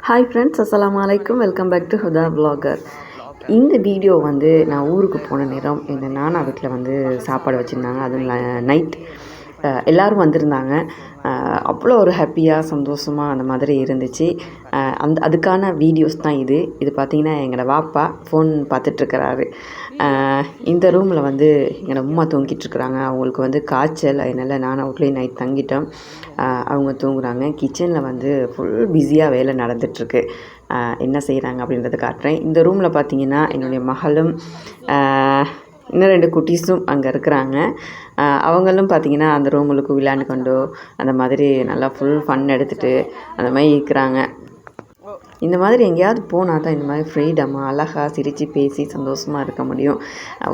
Hi friends, அஸ்ஸலாமு அலைக்கும். Welcome back to Huda vlogger. இந்த வீடியோ வந்து நான் ஊருக்கு போன நேரம் எங்கள் நானா வீட்டில் வந்து சாப்பாடு வச்சுருந்தாங்க. அதுவும் நைட் எல்லோரும் வந்திருந்தாங்க. அவ்வளோ ஒரு ஹாப்பியாக சந்தோஷமாக அந்த மாதிரி இருந்துச்சு. அதுக்கான வீடியோஸ் தான் இது பார்த்திங்கன்னா எங்களோட வாப்பா ஃபோன் பார்த்துட்ருக்கிறாரு. இந்த ரூமில் வந்து எங்களோட அம்மா தூங்கிட்டுருக்குறாங்க. அவங்களுக்கு வந்து காய்ச்சல், அதனால் நான் அவுட்லேயே நைட் தங்கிட்டோம். அவங்க தூங்குறாங்க. கிச்சனில் வந்து ஃபுல் பிஸியாக வேலை நடந்துகிட்ருக்கு. என்ன செய்கிறாங்க அப்படின்றத காட்டுறேன். இந்த ரூமில் பார்த்திங்கன்னா என்னுடைய மகளும் இன்னும் 2 குட்டீஸும் அங்கே இருக்கிறாங்க. அவங்களும் பார்த்திங்கன்னா அந்த ரூமுக்கு விளையாண்டு கொண்டோ அந்த மாதிரி நல்லா ஃபுல் ஃபன் எடுத்துகிட்டு அந்த மாதிரி இருக்கிறாங்க. இந்த மாதிரி எங்கேயாவது போனால் தான் இந்த மாதிரி ஃப்ரீடமாக அழகாக சிரித்து பேசி சந்தோஷமாக இருக்க முடியும்.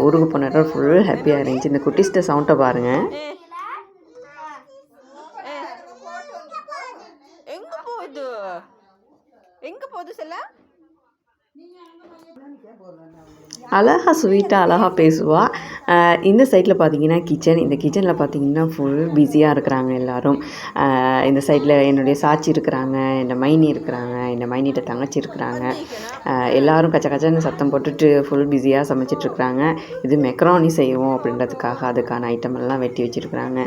ஊருக்கு போன இடம் ஃபுல் ஹாப்பியாக இருந்துச்சு. இந்த குட்டீஸ்ட சவுண்டை பாருங்கள். எங்கே போகுது செல்ல? அழகாக ஸ்வீட்டாக அழகாக பேசுவாள். இந்த சைடில் பார்த்தீங்கன்னா கிச்சன். இந்த கிச்சனில் பார்த்தீங்கன்னா ஃபுல் பிஸியாக இருக்கிறாங்க எல்லோரும். இந்த சைடில் என்னுடைய சாட்சி இருக்கிறாங்க, இந்த மைனி இருக்கிறாங்க, இந்த மைனிகிட்ட தங்கச்சி இருக்கிறாங்க. எல்லோரும் கச்ச கச்சன்னு சத்தம் போட்டுட்டு ஃபுல் பிஸியாக சமைச்சிட்ருக்குறாங்க. இது மெக்ரானி செய்வோம் அப்படின்றதுக்காக அதுக்கான ஐட்டம் எல்லாம் வெட்டி வச்சுருக்குறாங்க.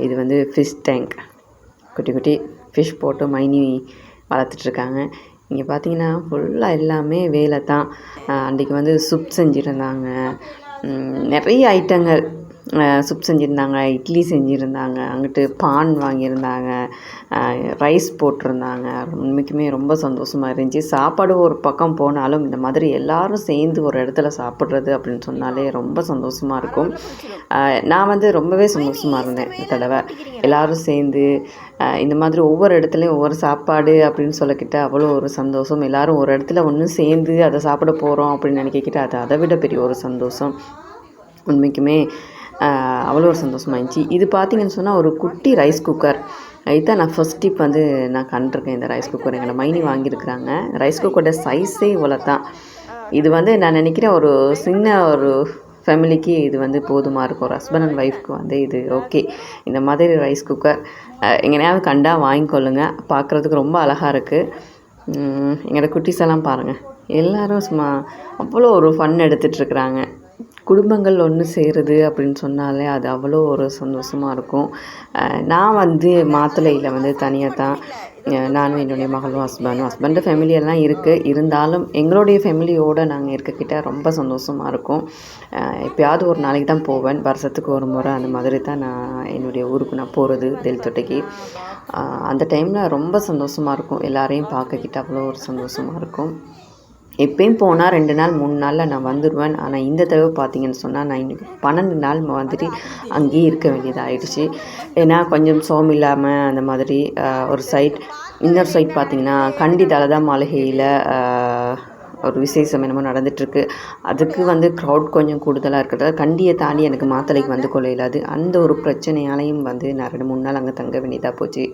இது வந்து ஃபிஷ் டேங்க். குட்டி குட்டி ஃபிஷ் போட்டு மைனி வளர்த்துட்ருக்காங்க. இங்கே பார்த்தீங்கன்னா ஃபுல்லாக எல்லாமே வேலை தான். அன்றைக்கி வந்து சூப் செஞ்சுருந்தாங்க, நிறைய ஐட்டங்கள் சூப் செஞ்சுருந்தாங்க, இட்லி செஞ்சுருந்தாங்க, அங்கிட்டு பான் வாங்கியிருந்தாங்க, ரைஸ் போட்டிருந்தாங்க. உண்மைக்குமே ரொம்ப சந்தோஷமாக இருந்துச்சு. சாப்பாடு ஒரு பக்கம் போனாலும் இந்த மாதிரி எல்லோரும் சேர்ந்து ஒரு இடத்துல சாப்பிட்றது அப்படின்னு சொன்னாலே ரொம்ப சந்தோஷமாக இருக்கும். நான் வந்து ரொம்பவே சந்தோஷமாக இருந்தேன் இந்த தடவை. எல்லோரும் சேர்ந்து இந்த மாதிரி ஒவ்வொரு இடத்துலையும் ஒவ்வொரு சாப்பாடு அப்படின்னு சொல்லிக்கிட்ட அவ்வளோ ஒரு சந்தோஷம். எல்லோரும் ஒரு இடத்துல ஒன்று சேர்ந்து அதை சாப்பிட போகிறோம் அப்படின்னு நினைக்கிட்ட அது அதை விட பெரிய ஒரு சந்தோஷம். உண்மைக்குமே அவ்வளோ ஒரு சந்தோஷமாக இருந்துச்சு. இது பார்த்திங்கன்னு சொன்னால் ஒரு குட்டி ரைஸ் குக்கர். இதுதான் நான் ஃபஸ்ட் டிப் வந்து நான் கண்டிருக்கேன். இந்த ரைஸ் குக்கர் எங்களை மைனி வாங்கியிருக்கிறாங்க. ரைஸ் குக்கரோட சைஸே இவ்வளோ தான். இது வந்து நான் நினைக்கிறேன் ஒரு சின்ன ஒரு ஃபேமிலிக்கு இது வந்து போதுமாக இருக்கும். ஒரு ஹஸ்பண்ட் அண்ட் ஒய்ஃப்க்கு வந்து இது ஓகே. இந்த மாதிரி ரைஸ் குக்கர் எங்கேயாவது கண்டா வாங்கிக்கொள்ளுங்க. பார்க்குறதுக்கு ரொம்ப அழகாக இருக்குது. எங்களோட குட்டீஸ் எல்லாம் பாருங்கள், எல்லோரும் சும்மா அவ்வளோ ஒரு ஃபன் எடுத்துகிட்ருக்குறாங்க. குடும்பங்கள் ஒன்று சேருது அப்படின்னு சொன்னாலே அது அவ்வளோ ஒரு சந்தோஷமாக இருக்கும். நான் வந்து மாத்தளையில் வந்து தனியாக தான் நானும் என்னுடைய மகளும் ஹஸ்பண்டு ஃபேமிலியெல்லாம் இருக்குது. இருந்தாலும் எங்களுடைய ஃபேமிலியோடு நாங்கள் இருக்கக்கிட்ட ரொம்ப சந்தோஷமாக இருக்கும். எப்போயாவது ஒரு நாளைக்கு தான் போவேன், வருஷத்துக்கு ஒரு முறை அந்த மாதிரி தான் நான் என்னுடைய ஊருக்கு நான் போகிறது தெல்தொட்டைக்கு. அந்த டைமில் ரொம்ப சந்தோஷமாக இருக்கும். எல்லாரையும் பார்க்கக்கிட்ட அவ்வளோ ஒரு சந்தோஷமாக இருக்கும். எப்பயும் போனால் 2 நாள் 3 நாளில் நான் வந்துடுவேன். ஆனால் இந்த தடவை பார்த்திங்கன்னு சொன்னால் நான் இன்றைக்கி 12 நாள் வந்துட்டு அங்கேயே இருக்க வேண்டியதாகிடுச்சு. ஏன்னா கொஞ்சம் சோம் இல்லாமல் அந்த மாதிரி ஒரு சைட். இன்னொரு சைட் பார்த்திங்கன்னா கண்டி தலதா மாளிகையில் ஒரு விசேஷம் என்னமோ நடந்துகிட்ருக்கு. அதுக்கு வந்து க்ரௌட் கொஞ்சம் கூடுதலாக இருக்கிறதால கண்டியை தாண்டி எனக்கு மாத்தளைக்கு வந்து கொள்ள இல்லாது. அந்த ஒரு பிரச்சனையாலையும் வந்து நான் 2-3 நாள் அங்கே தங்க வேண்டியதாக போச்சு.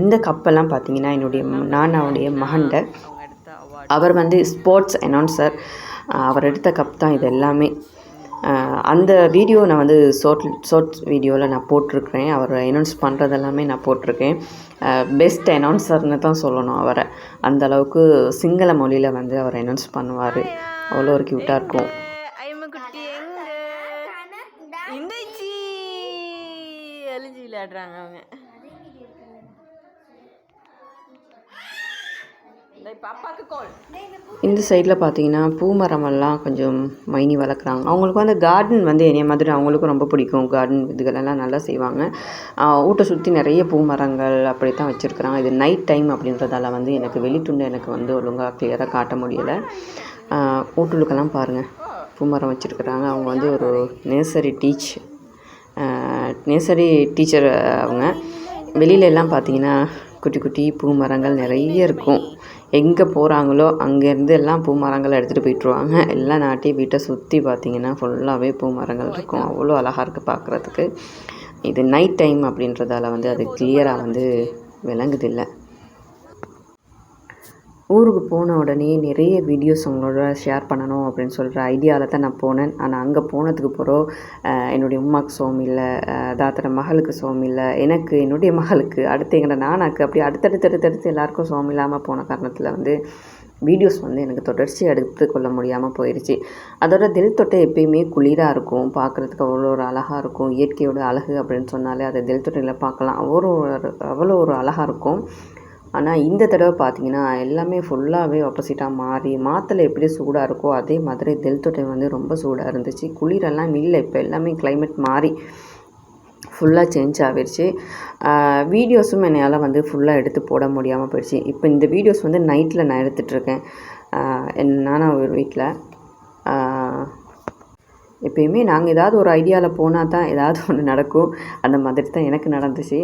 இந்த கப்பெல்லாம் பார்த்திங்கன்னா என்னுடைய நானாவுடைய மகன்ட அவர் வந்து ஸ்போர்ட்ஸ் அனௌன்சர். அவர் எடுத்த கப் தான் இது எல்லாமே. அந்த வீடியோ நான் வந்து ஷார்ட்ஸ் வீடியோவில் நான் போட்டிருக்கிறேன். அவர் அனௌன்ஸ் பண்ணுறதெல்லாமே நான் போட்டிருக்கேன். பெஸ்ட் அனௌன்சர்னு தான் சொல்லணும் அவரை. அந்தளவுக்கு சிங்கள மொழியில் வந்து அவர் அனௌன்ஸ் பண்ணுவார். அவ்வளோ ஒரு க்யூட்டாக இருக்கும். விளையாடுறாங்க அவங்க. இந்த சைடில் பார்த்தீங்கன்னா பூ மரமெல்லாம் கொஞ்சம் மைனி வளர்க்குறாங்க. அவங்களுக்கு வந்து கார்டன் வந்து என்னைய மாதிரி அவங்களுக்கும் ரொம்ப பிடிக்கும். கார்டன் இதுகளெல்லாம் நல்லா செய்வாங்க. வீட்டை சுற்றி நிறைய பூ மரங்கள் அப்படி தான் வச்சுருக்குறாங்க. இது நைட் டைம் அப்படின்றதால வந்து எனக்கு வெளித்துண்டு எனக்கு வந்து ஒழுங்காக கிளியராக காட்ட முடியலை. வீட்டுலுக்கெல்லாம் பாருங்கள் பூ மரம் வச்சுருக்குறாங்க. அவங்க வந்து ஒரு நேர்சரி டீச்சர் அவங்க. வெளியிலெல்லாம் பார்த்தீங்கன்னா குட்டி குட்டி பூ மரங்கள் நிறைய இருக்கும். எங்கே போகிறாங்களோ அங்கேருந்து எல்லாம் பூ மரங்களை எடுத்துகிட்டு போயிட்டுருவாங்க. எல்லாம் நாட்டி வீட்டை சுற்றி பார்த்திங்கன்னா ஃபுல்லாகவே பூ மரங்கள் இருக்கும். அவ்வளோ அழகாக இருக்குது பார்க்குறதுக்கு. இது நைட் டைம் அப்படின்றதால வந்து அது கிளியராக வந்து விளங்குதில்லை. ஊருக்கு போன உடனே நிறைய வீடியோஸ் உங்களோட ஷேர் பண்ணணும் அப்படின்னு சொல்கிற ஐடியாவில் தான் நான் போனேன். ஆனால் அங்கே போனதுக்கு பிறகு என்னுடைய உம்மாவுக்கு சோம் இல்லை, தாத்தர மகளுக்கு சோம் இல்லை, எனக்கு என்னுடைய மகளுக்கு அடுத்து எங்களோட நானாக்கு அப்படி அடுத்தடுத்து எல்லாருக்கும் சோம் இல்லாமல் போன காரணத்தில் வந்து வீடியோஸ் வந்து எனக்கு தொடர்ச்சி எடுத்துக்கொள்ள முடியாமல் போயிடுச்சு. அதோட தில் தொட்டை எப்பயுமே குளிராக இருக்கும், பார்க்குறதுக்கு அவ்வளோ ஒரு அழகாக இருக்கும். இயற்கையோட அழகு அப்படின்னு சொன்னாலே அதை தில் தொட்டையில் பார்க்கலாம், அவ்வளோ ஒரு அழகாக இருக்கும். ஆனால் இந்த தடவை பார்த்திங்கன்னா எல்லாமே ஃபுல்லாகவே ஆப்போசிட்டாக மாறி மாத்தலை எப்படி சூடாக இருக்கோ அதே மாதிரி தில் தொட்டை வந்து ரொம்ப சூடாக இருந்துச்சு. குளிரெல்லாம் இல்லை, இப்போ எல்லாமே கிளைமேட் மாறி ஃபுல்லாக சேஞ்ச் ஆகிடுச்சு. வீடியோஸும் என்னால் வந்து ஃபுல்லாக எடுத்து போட முடியாமல் போயிடுச்சு. இப்போ இந்த வீடியோஸ் வந்து நைட்டில் நான் எடுத்துகிட்ருக்கேன் நானும் ஒரு வீட்டில். எப்பயுமே நாங்கள் ஏதாவது ஒரு ஐடியாவில் போனால் தான் ஏதாவது ஒன்று நடக்கும், அந்த மாதிரி தான் எனக்கு நடந்துச்சு.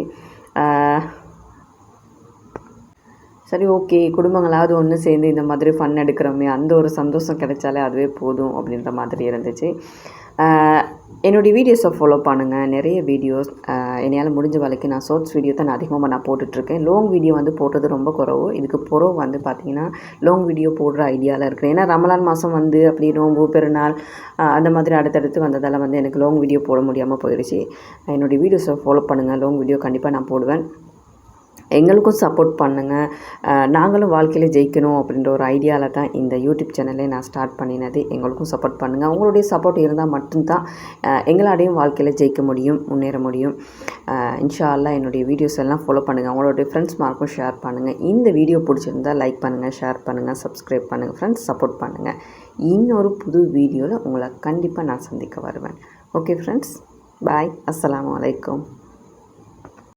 சரி, ஓகே, குடும்பங்களாவது ஒன்று சேர்ந்து இந்த மாதிரி ஃபன் எடுக்கிறோமே, அந்த ஒரு சந்தோஷம் கிடைச்சாலே அதுவே போதும் அப்படின்ற மாதிரி இருந்துச்சு. என்னுடைய வீடியோஸை ஃபாலோ பண்ணுங்கள். நிறைய வீடியோஸ் என்னால் முடிஞ்ச வரைக்கும் நான் ஷார்ட்ஸ் வீடியோ தான் அதிகமாக போட்டுட்ருக்கேன். லாங் வீடியோ வந்து போட்டது ரொம்ப குறவு. இதுக்கு பிறகு வந்து பார்த்திங்கன்னா லாங் வீடியோ போடுற ஐடியாவில் இருக்கிறேன். ஏன்னா ரமலான் மாதம் வந்து அப்படி நோம்பு பெருநாள் அந்த மாதிரி அடுத்தடுத்து வந்ததால் வந்து எனக்கு லாங் வீடியோ போட முடியாமல் போயிடுச்சு. என்னுடைய வீடியோஸை ஃபாலோ பண்ணுங்கள். லாங் வீடியோ கண்டிப்பாக நான் போடுவேன். எங்களுக்கும் சப்போர்ட் பண்ணுங்கள். நாங்களும் வாழ்க்கையில் ஜெயிக்கணும் அப்படின்ற ஒரு ஐடியாவில் தான் இந்த யூடியூப் சேனலே நான் ஸ்டார்ட் பண்ணினது. எங்களுக்கும் சப்போர்ட் பண்ணுங்கள். உங்களுடைய சப்போர்ட் இருந்தால் மட்டும்தான் எங்களாடையும் வாழ்க்கையில் ஜெயிக்க முடியும், முன்னேற முடியும். இன்ஷா அல்லாஹ் என்னுடைய வீடியோஸ் எல்லாம் ஃபாலோ பண்ணுங்கள். உங்களுடைய ஃப்ரெண்ட்ஸ் மார்க்கும் ஷேர் பண்ணுங்கள். இந்த வீடியோ பிடிச்சிருந்தால் லைக் பண்ணுங்கள், ஷேர் பண்ணுங்கள், சப்ஸ்கிரைப் பண்ணுங்கள். ஃப்ரெண்ட்ஸ் சப்போர்ட் பண்ணுங்கள். இன்னொரு புது வீடியோவில் உங்களை கண்டிப்பாக நான் சந்திக்க வருவேன். ஓகே ஃப்ரெண்ட்ஸ், பாய். அஸ்ஸலாமு அலைக்கும்.